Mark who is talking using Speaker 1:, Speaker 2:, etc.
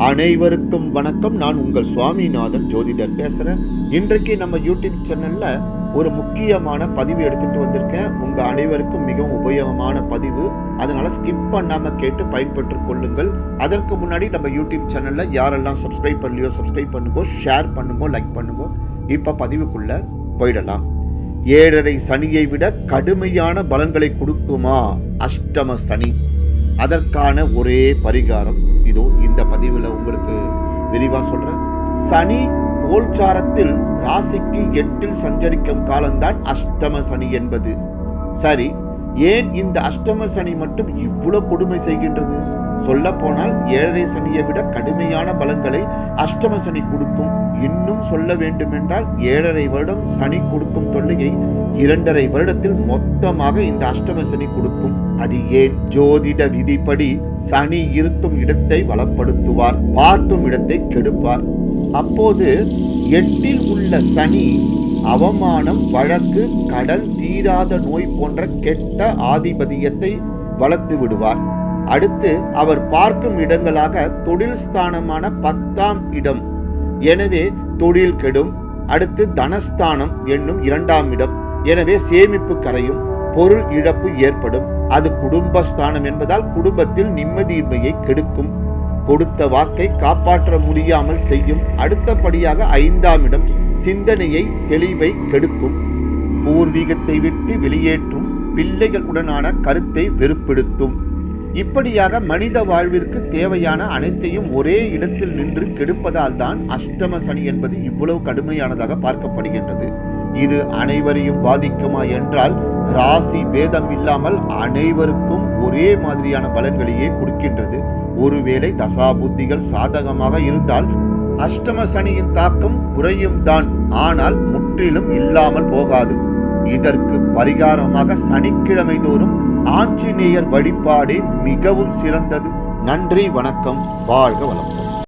Speaker 1: அனைவருக்கும் வணக்கம். நான் உங்கள் சுவாமிநாதன் ஜோதிடர் பேசுறேன். இன்றைக்கு நம்ம யூடியூப் சேனல்ல ஒரு முக்கியமான பதிவு எடுத்துட்டு வந்திருக்கேன். உங்க அனைவருக்கும் மிகவும் உபயோகமான பதிவு. அதனால ஸ்கிப் பண்ணாம கேட்டு பயன்பெற்றுக் கொள்ளுங்கள். அதற்கு முன்னாடி நம்ம யூடியூப் சேனல்ல யாரெல்லாம் சப்ஸ்கிரைப் பண்ணலையோ சப்ஸ்கிரைப் பண்ணுங்க, ஷேர் பண்ணுங்க, லைக் பண்ணுங்க. இப்ப பதிவுக்குள்ள போயிடலாம். 7.5 சனியை விட கடுமையான பலன்களை கொடுக்குமா அஷ்டம சனி? அதற்கான ஒரே பரிகாரம் இதோ இந்த பதிவுல உங்களுக்கு விரிவா சொல்றேன். சனி கோல்சாரத்தில் ராசிக்கு 8 சஞ்சரிக்கும் காலம்தான் அஷ்டம சனி என்பது. சரி, ஏன் இந்த அஷ்டம சனி மட்டும் இவ்வளவு கொடுமை செய்கின்றது? சொல்ல போனால் 7.5 சனியை விட கடுமையான பலன்களை அஷ்டம சனி கொடுக்கும். இன்னும் சொல்ல வேண்டுமென்றால் 7.5 வருடம் சனி கொடுக்கும் தொல்லையை 2.5 வருடத்தில் மொத்தமாக இந்த அஷ்டம சனி கொடுக்கும். அது ஏன்? ஜோதிட விதிப்படி சனி இருக்கும் இடத்தை வளப்படுத்துவார், பார்க்கும் இடத்தை கெடுப்பார். அப்போது 8ல் உள்ள சனி அவமானம், வழக்கு, கடன், தீராத நோய் போன்ற கெட்ட ஆதிபத்தியத்தை வளர்த்து விடுவார். அடுத்து அவர் பார்க்கும் இடங்களாக தொழில் ஸ்தானமான 10ஆம் இடம், எனவே தொழில் கெடும். அடுத்து தனஸ்தானம் என்னும் 2ஆம் இடம், எனவே சேமிப்பு கரையும், பொருள் இழப்பு ஏற்படும். அது குடும்பஸ்தானம் என்பதால் குடும்பத்தில் நிம்மதியின்மையை கெடுக்கும், கொடுத்த வாக்கை காப்பாற்ற முடியாமல் செய்யும். அடுத்தபடியாக 5ஆம் இடம் சிந்தனையை, தெளிவை கெடுக்கும், பூர்வீகத்தை விட்டு வெளியேற்றும், பிள்ளைகளுடனான கருத்தை வெறுப்பெடுத்தும். இப்படியாக மனித வாழ்விற்கு தேவையான அனைத்தையும் ஒரே இடத்தில் நின்று கெடுப்பதால் தான் அஷ்டம சனி என்பது இவ்வளவு கடுமையானதாக பார்க்கப்படுகின்றது. இது அனைவரையும் பாதிக்குமா என்றால் ராசி பேதம் இல்லாமல் அனைவருக்கும் ஒரே மாதிரியான பலன்களையே கொடுக்கின்றது. ஒருவேளை தசா புத்திகள் சாதகமாக இருந்தால் அஷ்டம சனியின் தாக்கம் குறையும் தான், ஆனால் முற்றிலும் இல்லாமல் போகாது. இதற்கு பரிகாரமாக சனிக்கிழமை தோறும் ஆஞ்சநேயர் வழிபாடே மிகவும் சிறந்தது. நன்றி, வணக்கம், வாழ்க வளமுடன்.